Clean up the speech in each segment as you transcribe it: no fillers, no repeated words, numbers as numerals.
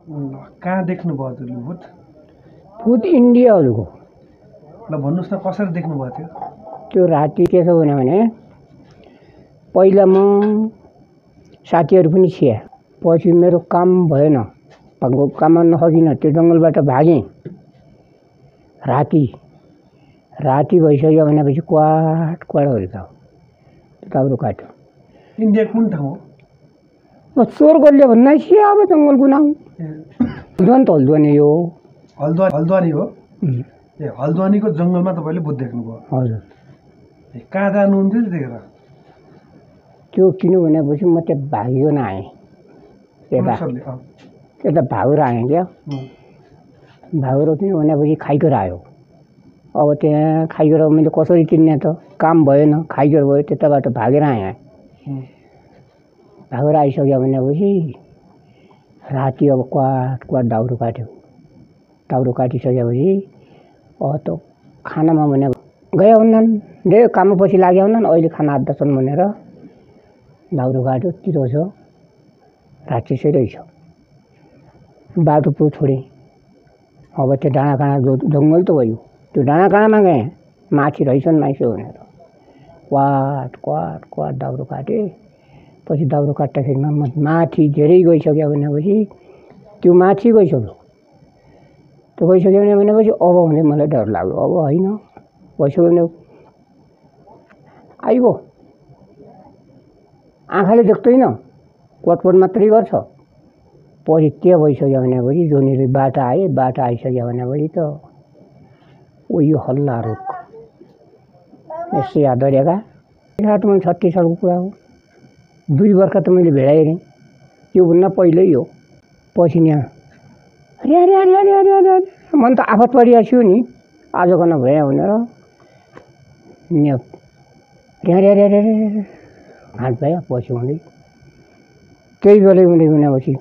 कहाँ देख्नुभयो त्यो भूत? भूत इन्डियाहरूको ल भन्नुहोस् न कसरी देख्नुभयो त्यो? त्यो राति के छ भने पहिला म साथीहरू पनि थिए। पछि मेरो काम भएन, काममा नसकिनँ, त्यो जङ्गलबाट भागेँ। राति भइसक्यो भनेपछि क्वाट हुर्कायो, दाउरो काट्यो। इन्डिया कुन ठाउँ हो? बस चोर गल्ले भन्ना थिए अब जङ्गलको नाउँ। हल्द्वानी यो हल्द्वानी हो। ए हल्द्वानीको जङ्गलमा तपाईँले भूत देख्नुभयो? हजुर। कहाँ जानुहुन्थ्यो त्यतिखेर? त्यो किन भनेपछि म त्यहाँ भागिकन आएँ, यता भागेर आएँ क्या। भागेर किन भनेपछि खाइकर आयो। अब त्यहाँ खाइकर मैले कसरी किन्ने त, काम भएन, खाइकर भयो, त्यताबाट भागेर आएँ। भागेर आइसक्यो भनेपछि राति अब क्वाट दाउरो काट्यो। दाउरो काटिसकेपछि अब त खानामा भने गए हुन्नन्, धेरै काम पछि लागे हुन्नन्, अहिले खाना आद्दछन् भनेर दाउरो काट्यो। तिरो छ, राक्षसै रहेछ। बाटो पो छोडेँ। अब त्यो डाँडाकाँडा जङ्गल त भयो, त्यो डाँडाकाँडामा गएँ, माथि रहेछन् मान्छे भनेर। क्वाट दाउरो काटेँ। पछि दाउरो काट्दाखेरिमा म माथि धेरै गइसक्यो भनेपछि त्यो माथि गइसक्यो। त्यो गइसक्यो भनेपछि अब भने मलाई डर लाग्यो। अब होइन भइसक्यो भने आइगयो, आँखाले देख्दैन, कोटपट मात्रै गर्छ। पछि त्यो भइसक्यो भनेपछि जोनीले बाटो आए, बाटो आइसक्यो भनेपछि त उयो हल्ला रुख यसो याद गरेका। 36 सालको कुरा हो। 2 वर्ष त मैले भेडाइरहेँ, त्योभन्दा पहिल्यै हो। पछि यहाँ रे मन त आफत परिरहेको छु नि, आजको नभए भनेर रे हात भयो। पछि हुँदै त्यही बेलै भनेपछि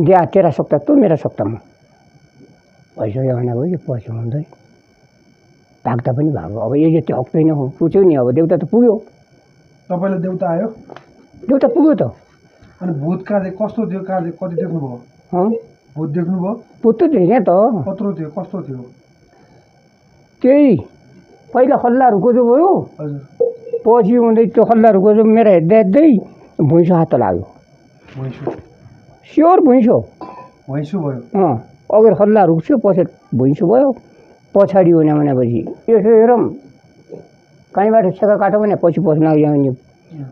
दिया तेरा सक्ता तँ मेरा सक्ता म भइसक्यो भनेपछि पछि हुँदै भाग्दा पनि भाग्यो। अब यो जति हक्दैन हो, पुग्यो नि। अब देउता त पुग्यो। तपाईँले देउता आयो? देउता पुग्यो त। अनि भूत कहाँ कस्तो थियो, कहाँ कति देख्नुभयो? भूत देख्नुभयो? भूत त देखेँ त। कत्रो थियो, कस्तो थियो? त्यही पहिला हल्ला रुको भयो। हजुर। पछि हुँदै त्यो हल्ला रुको मेरो हेर्दै भुइँसो हात लाग्यो। स्योर भुइँसो भयो। अगर हल्ला रुक्यो पछि भुइँसो भयो। पछाडि हुने भनेपछि यसो हेरौँ कहीँबाट छेका काट्यो भने पछि पस्न लाग्यो भने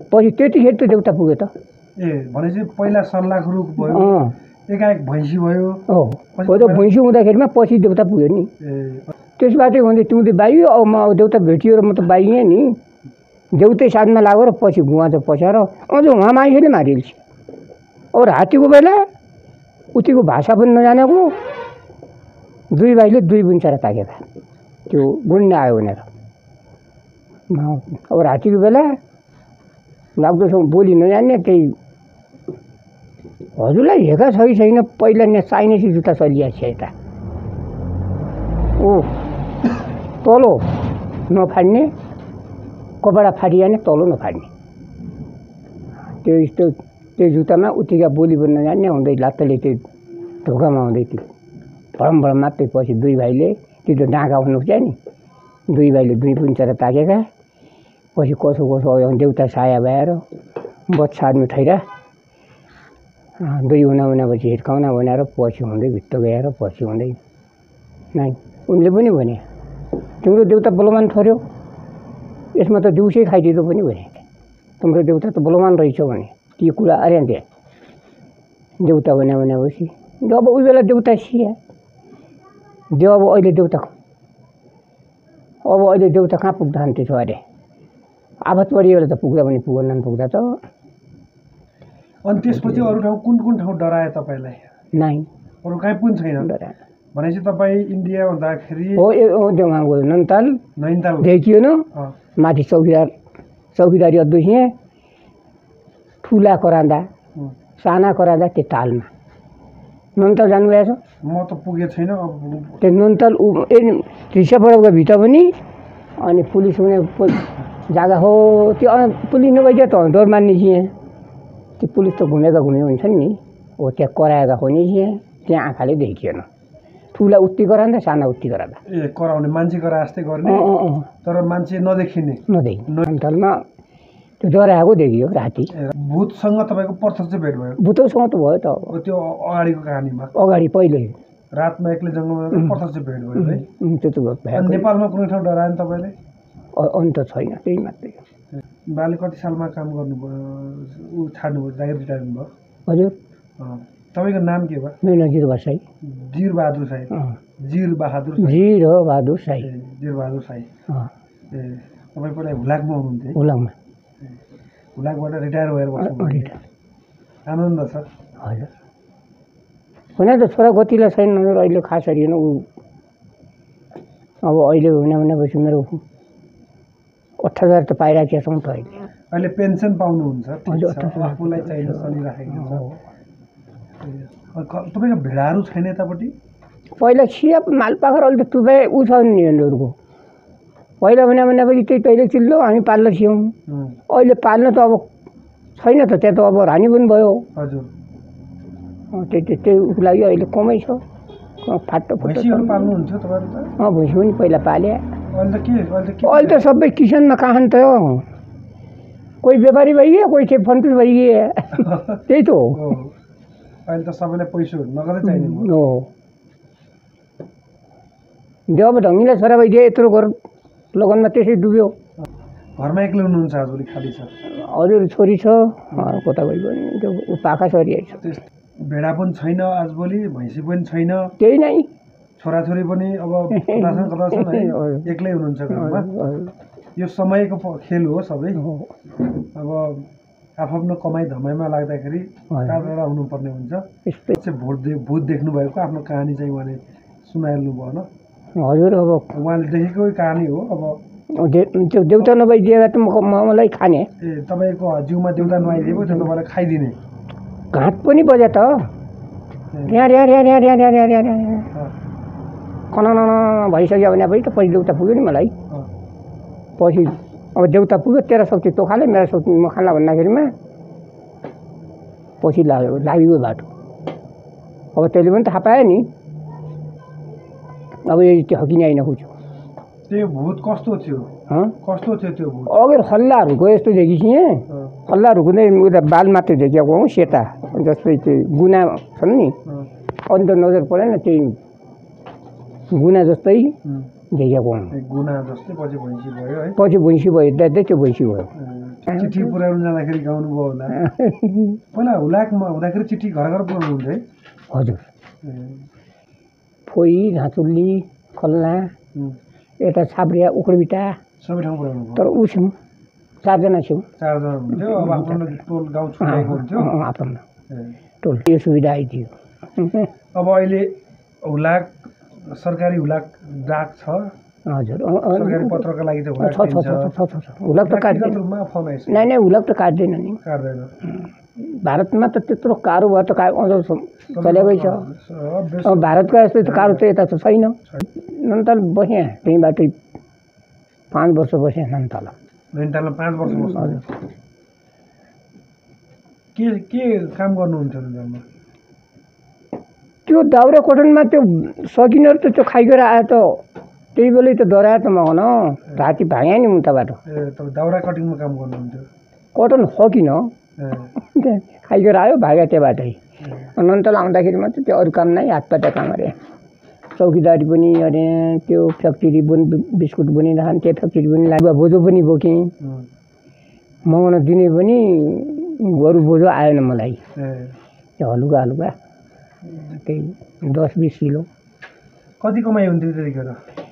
पछि त्यतिखेर त देउता पुग्यो त। ए भनेपछि पहिला सल्लाह रुख भयो, एकाएक भैँसी भयो। हो त भैँसी हुँदाखेरिमा पछि देउता पुग्यो नि। त्यसबाटै हुँदै तिउँदै बाइयो। अब म देउता भेटियो र म त बाइएँ नि। देउतै साथमा लागेर पछि गुवा त पछाएर अझ उहाँ मान्छेले मारिल्छ। और हात्तीको बेला उतिको भाषा पनि नजानेको 2 भाइले 2 बुन्चरा ताकेका, त्यो गुन्ड आयो भनेर। अब हात्तीको बेला लाग्दो बोली नजान्ने, त्यही हजुरलाई हेका छ कि छैन? पहिला यहाँ चाइनिसी जुत्ता चलिएको छ यता, तलो नफाड्ने, कपडा फाटिजाने, तलो नफाड्ने, त्यो जुत्तामा उतिका बोली पनि नजान्ने हुँदै लात्तले त्यो ढोकामा हुँदै त्यो भडम मात्रै। पछि 2 भाइले त्यो त डाँका हुनु क्या नि, 2 भाइले 2 पुन्चरा ताकेका। पछि कसो देउता साया भएर बच्चाहरू ठैरा 2 हुनापछि हिर्काउन भनेर पछि हुँदै भित्र गएर पछि हुँदै नाइ उनले पनि भने तिम्रो देउता बलवान थर्यो, यसमा त दिउँसै खाइदिँदो पनि भने तिम्रो देउता त बलवान रहेछ भने। त्यो कुरा अरे त्यहाँ देउता भनेपछि अब उही बेला देउता सिया देव। अब अहिले देउता कहाँ पुग्दा त्यसो अरे आफत परियो त पुग्दा पनि पुगेनन् पुग्दा त। अनि त्यसपछि अरू ठाउँ कुन ठाउँ डरायो तपाईँलाई? नाइ अरू कहीँ पनि छैन डरायो भनेपछि तपाईँ इन्डिया हुँदाखेरि? हो देउमा गयो, नैनीताल देखियो न। माथि चौकीदारी अध्यक्ष ठुला कराँदा साना कराँदा त्यो तालमा नैनीताल जानुभएको छ? म त पुगेको छैन। त्यो नैनीताल रिसापडाको भित्र पनि अनि पुलिस हुने जग्गा हो त्यो। पुलिस नभइदियो त डर मान्ने थिएँ। त्यो पुलिस त घुमेका हुन्छन् नि, हो त्यहाँ कराएका हो नि थिएँ। त्यहाँ आँखाले देखिएन ठुला उति गराउँदा साना उति गराउँदा ए कराउने मान्छे गरा जस्तै गर्ने तर मान्छे नदेखिने नदेखि अन्तलमा त्यो डराएको देखियो राति भूतसँग तपाईँको प्रत्यक्ष भेट भयो भूतसँग त भयो त त्यो अगाडिको कहानीमा अगाडि पहिले रातमा एक्लै जङ्गलमा प्रत्यक्ष भेट भयो है त्यो त भयो अनि नेपालमा कुनै ठाउँ डरायो नि तपाईँले अन्त छैन त्यही मात्रै बाले कति सालमा काम गर्नुभयो ऊ छाड्नुभयो जागिर रिटायरमेन्ट भयो हजुर तपाईँको नाम के भयो मेरो जिरबहादुर साई जिरबहादुर साई जिरबहादुर जिरबहादुर साई जिरबहादुर साई ए तपाईँ पहिला हुलाकमा हुनुहुन्थ्यो हुलाकमा हुलाकबाट रिटायर भएर बस्नु आनन्द छ हजुर हुन त छोरा गतिला छैन अहिले खास हेरिएन ऊ अब अहिले हुने भनेपछि मेरो 80,000 त पाइराखेका छौँ त अहिले पेन्सन पाउनुहुन्छ आफूलाई चाहिने चलिराखेको छ तपाईँको भेडाहरू छैन यतापट्टि पहिला सिया मालपाखर अहिले त टुबे ऊ छ नि यिनीहरूको पहिला भनेपछि त्यही तैले चिल्लो हामी पाल्न थियौँ अहिले पाल्न त अब छैन त त्यहाँ त अब रानी पनि भयो हजुर त्यही उसको लागि अहिले कमै छ फाटो भैँसीहरू पाल्नुहुन्थ्यो तपाईँहरू त भैँसी पनि पहिला पाले अहिले त सबै किसानमा कहाँ त हो कोही व्यापारी भइगयो कोही चाहिँ फन्टुस भइगयो त्यही त हो अहिले त सबैलाई पैसा नगदै चाहिने हो जब ढङ्गिला छोरा भइदियो यत्रो घर लगनमा त्यसै डुब्यो घरमा एक्लै हुनुहुन्छ हजुर खाली छ हजुर छोरी छ कता गइयो भने त्यो पाखा छोरी छ भेडा पनि छैन आजभोलि भैँसी पनि छैन त्यही नै छोराछोरी पनि अब कता छन् है एक्लै हुनुहुन्छ घरमा यो समयको खेल हो सबै अब आफ्नो कमाइ धमाइमा लाग्दाखेरि टाढा हुनुपर्ने हुन्छ भूत देख्नु भएको आफ्नो कहानी चाहिँ उहाँले सुनाइहाल्नु भएन हजुर अब उहाँले देखेकै कहानी हो अब त्यो देउता नभइदिएर त मलाई खाने ए तपाईँको जिउमा देउता नआइदिएको त्यो तपाईँलाई खाइदिने घाँट पनि बज्यो त कन भइसक्यो भने पनि त पछि देउता पुग्यो नि मलाई पछि अब देउता पुग्यो तेरो शक्ति तँ खाले मेरो शक्ति म खाला भन्दाखेरिमा पछि लाग्यो बाटो अब त्यसले पनि थाहा पायो नि अब यो हकिने आइन खुच्यो त्यो भूत कस्तो थियो कस्तो थियो त्यो भूत अगर हल्लाहरूको यस्तो देखिसिएँ हल्लाहरूको नै उता बाल मात्रै देखेको हौ सेता जस्तै त्यो गुना छन् नि अन्त नजर परेन त्यही गुना जस्तै देखेको हुँ गुना जस्तै पछि भैँसी भयो है पछि भैँसी भयो दाइ त्यो भैँसी भयो चिठी पुऱ्याउनु जाँदाखेरि गाउनु भयो होला पहिला हुलाकमा हुँदाखेरि चिठी घर घर पुऱ्याउनु हुन्थ्यो है हजुर फोई झाँचुल्ली खल्ना यता छाप्रिया उखडबिटा सबै ठाउँ पुऱ्याउनु तर ऊ छौँ 4 जना छौँ 4 जना हुन्थ्यो अब आफ्नो टोल गाउँ छुट्याएको हुन्थ्यो आफ्नो टोल यो सुविधा आइदियो अब अहिले हुलाक सरकारी हुलाक डाक छ हजुर सरकारी पत्रका लागि त हुलाक त काट्दैन नै हुलाक त काट्दैन नि काट्दैन भारतमा त त्यत्रो कारो भयो त चलेकै छ भारतको जस्तो त कारो त यता त छैन नन्तल बसेँ त्यहीँबाट 5 वर्ष बसेँ नैनीतालमा 5 वर्ष बस्नु के काम गर्नुहुन्थ्यो नैनीतालमा त्यो दाउरा कोटनमा त्यो सकिनहरू त त्यो खाइगर आयो त त्यही बेलै त डरायो त मगन राति भाग्यो नि मुन्टाबाट दाउरा कटिङमा काम गर्नुहुन्थ्यो कटन सकिन खाइगर आयो भाग्यो त्यहाँबाटै नन्तल आउँदाखेरि मात्रै त्यो अरू काम नै हातपाता काम अरे चौकीदारी पनि अरे त्यो फ्याक्ट्री पनि बिस्कुट बनिरहन् त्यो फ्याक्ट्री पनि लाग्यो बोजो पनि बोकेँ मगाउन दिने पनि गोरु बोजो आएन मलाई त्यो हलुका त्यही 10-20 किलो कति कमाइ हुन्थ्यो त्यतिखेर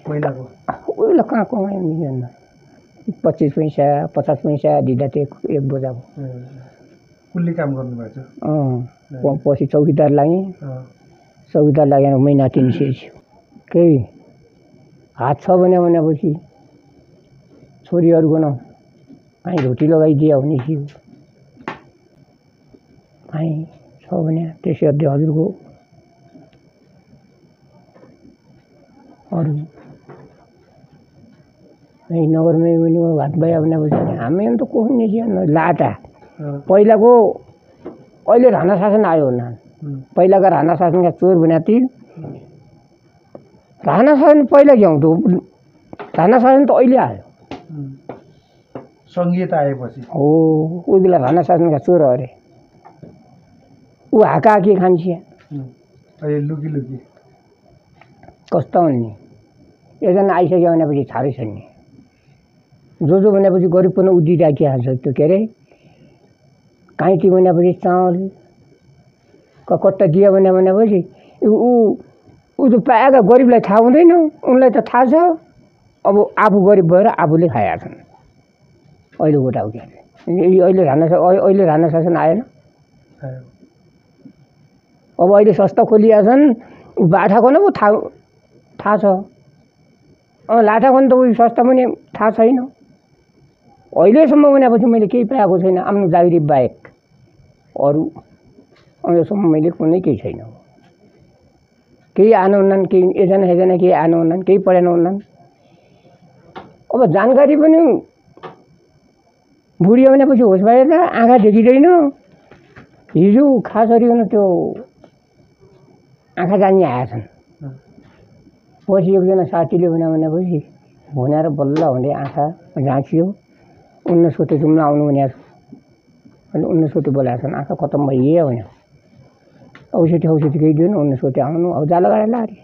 महिनाको उहिले कहाँ कमाइ मिलेन 25 पैसा 50 पैसा दिँदा त्यो एक बोजाको कुल्ली काम गर्नुभएको छ पछि चौकीदार लागेँ चौकीदार लागेर महिना 300 केही हात छ भनेपछि छोरीहरूको न कहीँ रोटी लगाइदियो भने थियो कहीँ छ भने त्यसै अझै हजुरको अरू यही नगरमै पनि हात भए भनेपछि हामी त कोही लाटा पहिलाको अहिले राणा शासन आयो पहिलाका राणा शासनका चोर बनाती राणा शासन पहिला क्याउँ त राणा शासन त अहिले आयो सङ्घीयता आएपछि हो ऊ बेला राणा शासनका चोर अरे ऊ हाका के खान्छ अहिले लुकी लुकी कस्तो हुने एकजना आइसक्यो भनेपछि छाडै छैन जो भनेपछि गरिब पनि उदिइराखिया हाल्छ त्यो के अरे काइटी भनेपछि चामल कट्टा दियो भनेपछि ऊ त प्रायः गरिबलाई थाहा हुँदैन उनलाई त थाहा छ अब आफू गरिब भएर आफूले खाएका छन् अहिले गोटाउ के अहिले राणा शासन आएन अब अहिले सस्ता खोलिया छन् बाठाको न पो थाहा छ लाठाको त उयो सस्ता पनि थाहा छैन अहिलेसम्म भनेपछि मैले केही पाएको छैन आफ्नो जागिरी बाहेक अरू अहिलेसम्म मैले कुनै केही छैन केही आनु हुन्नन् केही एजना केही आनु हुन्नन् केही पढेन हुन्नन् अब जानकारी पनि बुढियो भनेपछि होस भएर त आँखा देखिँदैन हिजो खास गरिकन त्यो आँखा जान्ने आएछन् पछि एकजना साथीले भनेपछि भनेर बल्ल हुँदै आँखा जाँचियो 19 गते जुम्ला आउनु भनेको छु अनि 19 गते बोलाएको छन् आँखा खत्तम भइयो भने औषधी केही दिनु 19 गते आउनु अब जाला गरेर लारे